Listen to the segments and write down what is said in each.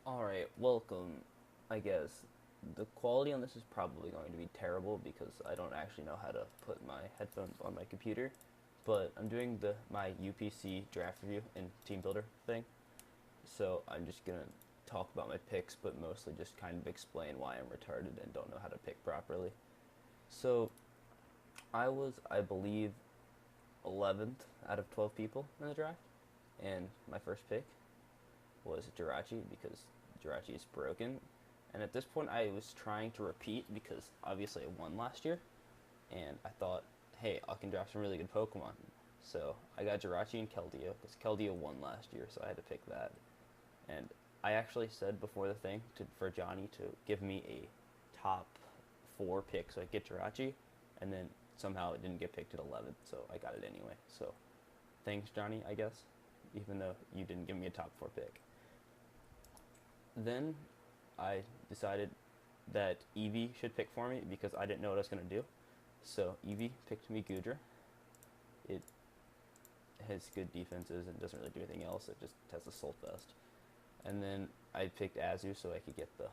Alright, welcome. I guess the quality on this is probably going to be terrible because I don't actually know how to put my headphones on my computer. But I'm doing my UPC draft review in Teambuilder thing. So I'm just gonna talk about my picks, but mostly just kind of explain why I'm retarded and don't know how to pick properly. So I was, I believe, 11th out of 12 people in the draft, and my first pick was Jirachi because Jirachi is broken. And at this point, I was trying to repeat because obviously I won last year, and I thought, hey, I can draft some really good Pokemon. So I got Jirachi and Keldeo because Keldeo won last year, so I had to pick that. And I actually said before the thing for Johnny to give me a top four pick so I get Jirachi, and then somehow it didn't get picked at 11th, so I got it anyway. So thanks, Johnny, I guess, even though you didn't give me a top four pick. Then I decided that Eevee should pick for me because I didn't know what I was going to do. So Eevee picked me Goodra. It has good defenses and doesn't really do anything else. It just has the Soul Vest. And then I picked Azu so I could get the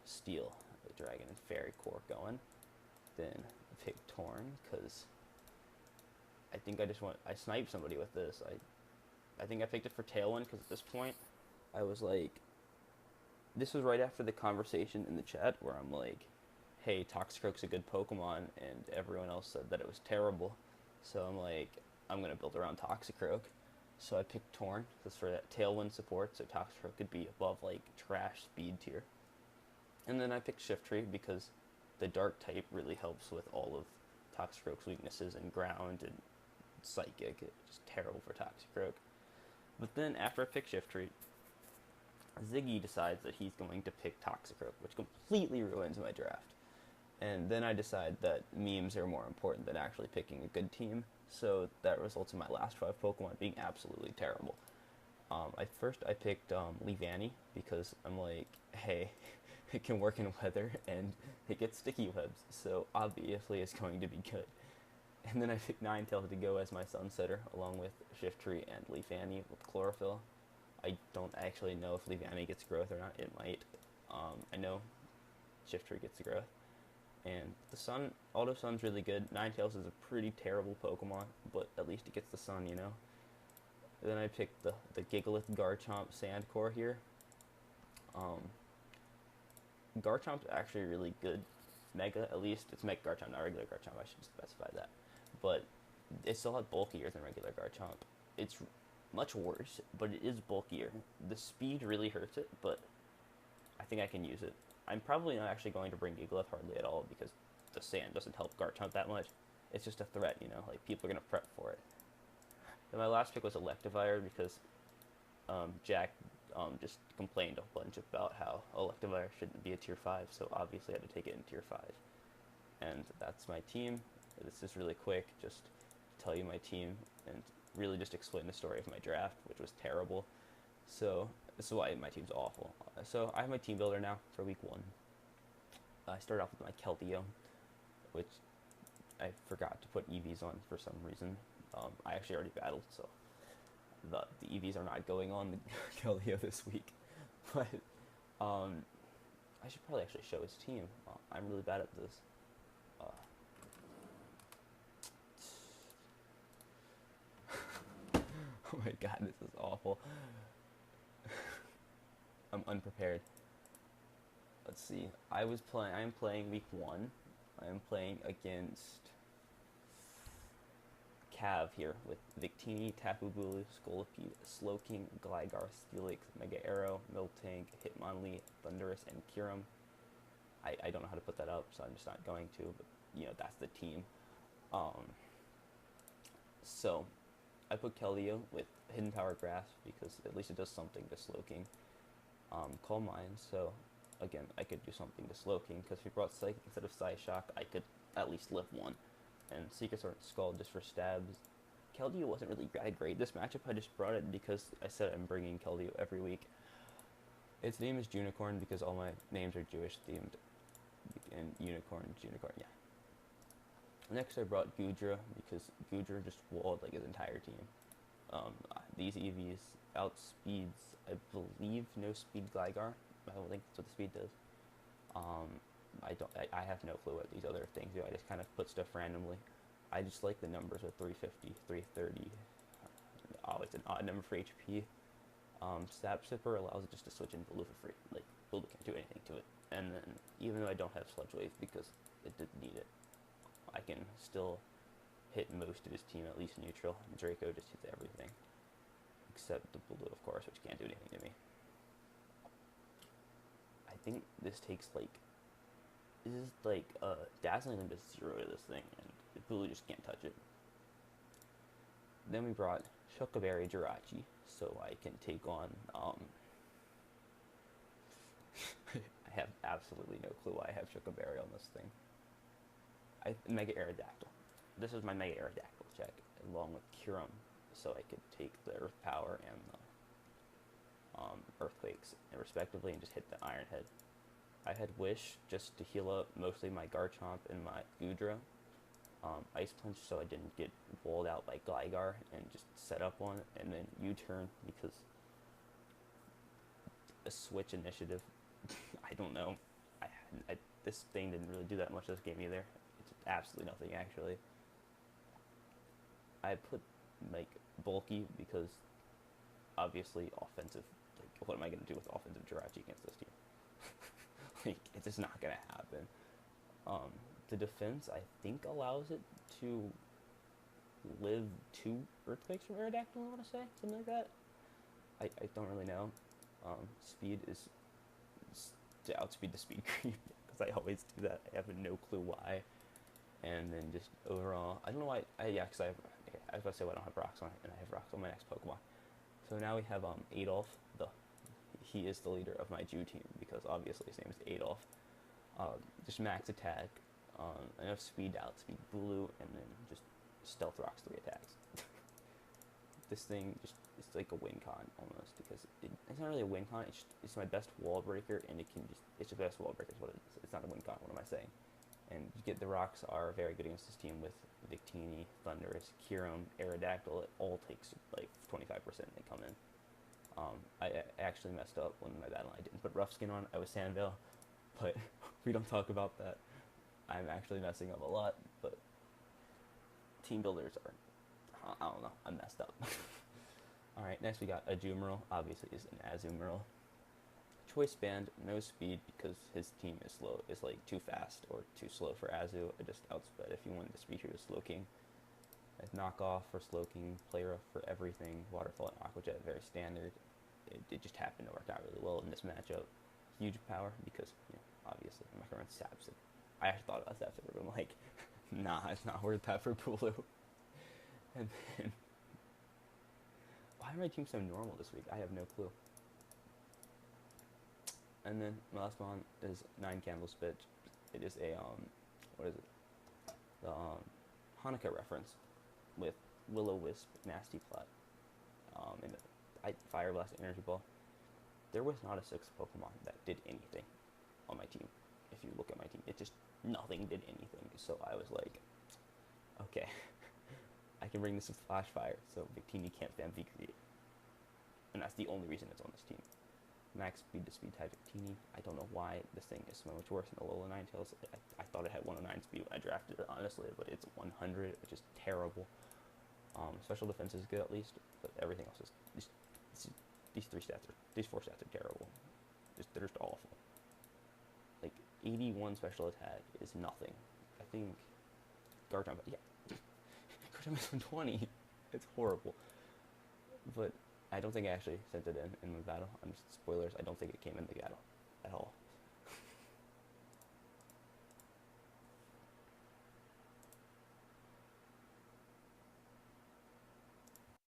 Steel, the Dragon and Fairy Core going. Then I picked Torn because I think I sniped somebody with this. I think I picked it for Tailwind because at this point I was like, this was right after the conversation in the chat where I'm like, hey, Toxicroak's a good Pokemon, and everyone else said that it was terrible. So I'm like, I'm going to build around Toxicroak. So I picked Torn, just for that Tailwind support, so Toxicroak could be above, like, trash speed tier. And then I picked Shiftry because the Dark type really helps with all of Toxicroak's weaknesses in Ground and Psychic. It's just terrible for Toxicroak. But then after I picked Shiftry, Ziggy decides that he's going to pick Toxicroak, which completely ruins my draft. And then I decide that memes are more important than actually picking a good team, so that results in my last five Pokemon being absolutely terrible. I picked Leavanny because I'm like, hey, it can work in weather and it gets sticky webs, so obviously it's going to be good. And then I picked Ninetales to go as my Sunsetter, along with Shiftry and Leavanny with Chlorophyll. I don't actually know if Leavanny gets growth or not. It might. I know Shiftry gets the growth. And the Sun, Auto Sun's really good. Ninetales is a pretty terrible Pokemon, but at least it gets the Sun, you know? And then I picked the Gigalith Garchomp Sandcore here. Um, Garchomp's actually really good. Mega, at least. It's Mega Garchomp, not regular Garchomp. I should specify that. But it's still lot bulkier than regular Garchomp. It's much worse, but it is bulkier. The speed really hurts it, but I think I can use it. I'm probably not actually going to bring Gigalith hardly at all because the sand doesn't help Garchomp that much. It's just a threat, you know, like people are going to prep for it. Then my last pick was Electivire because Jack just complained a bunch about how Electivire shouldn't be a tier 5, so obviously I had to take it in tier 5. And that's my team. This is really quick, just to tell you my team and really just explain the story of my draft, which was terrible. So this is why my team's awful. So I have my team builder now for week 1. I started off with my Keldeo, which I forgot to put EVs on for some reason. I actually already battled, so the EVs are not going on the Keldeo this week. But I should probably actually show his team. I'm really bad at this. Oh my god, this is awful. I'm unprepared. Let's see. I am playing week 1. I am playing against Cav here with Victini, Tapu Bulu, Scolipede, Slowking, Gligar, Steelix, Mega Arrow, Miltank, Hitmonlee, Thundurus, and Kyurem. I don't know how to put that up, so I'm just not going to, but you know, that's the team. So I put Keldeo with Hidden Power Grasp because at least it does something to Slowking. Calm Mind, so again, I could do something to Slowking because if he brought Psychic instead of Psyshock, I could at least live one. And Secret Sword Skull just for stabs. Keldeo wasn't really that great this matchup. I just brought it because I said I'm bringing Keldeo every week. Its name is Unicorn because all my names are Jewish themed. And Unicorn, yeah. Next I brought Goodra because Goodra just walled like his entire team. These EVs outspeeds, I believe, no speed Gligar. I don't think that's what the speed does. I have no clue what these other things do. I just kind of put stuff randomly. I just like the numbers with 350, 330. Oh, it's an odd number for HP. Stab Sipper allows it just to switch in Blue for free. Like, Blue can't do anything to it. And then, even though I don't have Sludge Wave because it didn't need it, I can still hit most of his team, at least neutral. Draco just hits everything. Except the Blue, of course, which can't do anything to me. I think this takes, like, this is like Dazzling them to 0 to this thing, and the Blue just can't touch it. Then we brought Chocoberry Jirachi, so I can take on, I have absolutely no clue why I have Chocoberry on this thing. Mega Aerodactyl. This is my Mega Aerodactyl check, along with Curum, so I could take the Earth Power and the Earthquakes, respectively, and just hit the Iron Head. I had Wish just to heal up mostly my Garchomp and my Goodra. Ice Punch so I didn't get walled out by Gligar and just set up on it, and then U-turn because a switch initiative. I don't know. This thing didn't really do that much this game either. It's absolutely nothing actually. I put like bulky because obviously offensive. Like, what am I gonna do with offensive Jirachi against this team? Like, it's just not gonna happen. The defense, I think, allows it to live 2 Earthquakes from Aerodactyl, I want to say. Something like that. I don't really know. Speed is to outspeed the speed creep, because I always do that. I have no clue why. And then just overall, I don't know why. Yeah, because I was about to say, well, I don't have rocks on it, and I have rocks on my next Pokemon. So now we have Adolf. He is the leader of my Jew team, because obviously his name is Adolf. Just max attack, enough speed to outspeed Blue, and then just Stealth Rocks 3 attacks. This thing just, it's like a win con almost, because it's not really a win con, it's my best wall breaker, and it's the best wall breaker is what it is. It's not a win con, what am I saying? And you get the rocks are very good against this team with Victini, Thundurus, Kyurem, Aerodactyl. It all takes like 25% they come in. I actually messed up when my battle. I didn't put Rough Skin on. I was Sandvale, but we don't talk about that. I'm actually messing up a lot, but team builders are, I don't know, I'm messed up. Alright, next we got Azumarill. Obviously is an Azumarill. Choice Band, no speed because his team is slow, is like too fast or too slow for Azu. I just outsped if you wanted to speed here with Slowking. Knockoff for Slowking, Play Rough for everything, Waterfall and Aqua Jet, very standard. It just happened to work out really well in this matchup. Huge power because, you know, obviously I'm not going to run Sapsip. I actually thought about Sapsip, but I'm like, nah, it's not worth that for Pulu. And then, why are my team so normal this week? I have no clue. And then my last one is 9 Candle Spit. It is a what is it? The Hanukkah reference with Will-O-Wisp, Nasty Plot, and Fire Blast, Energy Ball. There was not a 6th Pokemon that did anything on my team. If you look at my team, it just nothing did anything. So I was like, okay, I can bring this with Flash Fire, so Victini can't stand V-Create, and that's the only reason it's on this team. Max speed to speed type Victini. I don't know why this thing is so much worse than the Alola Ninetales. I thought it had 109 speed when I drafted it, honestly, but it's 100, which is terrible. Special defense is good at least, but everything else is these 4 stats are terrible. They're just awful. Like 81 special attack is nothing. I think Garchomp, yeah, Garchomp is 120. It's horrible. But I don't think I actually sent it in my battle. Spoilers, I don't think it came in the battle at all.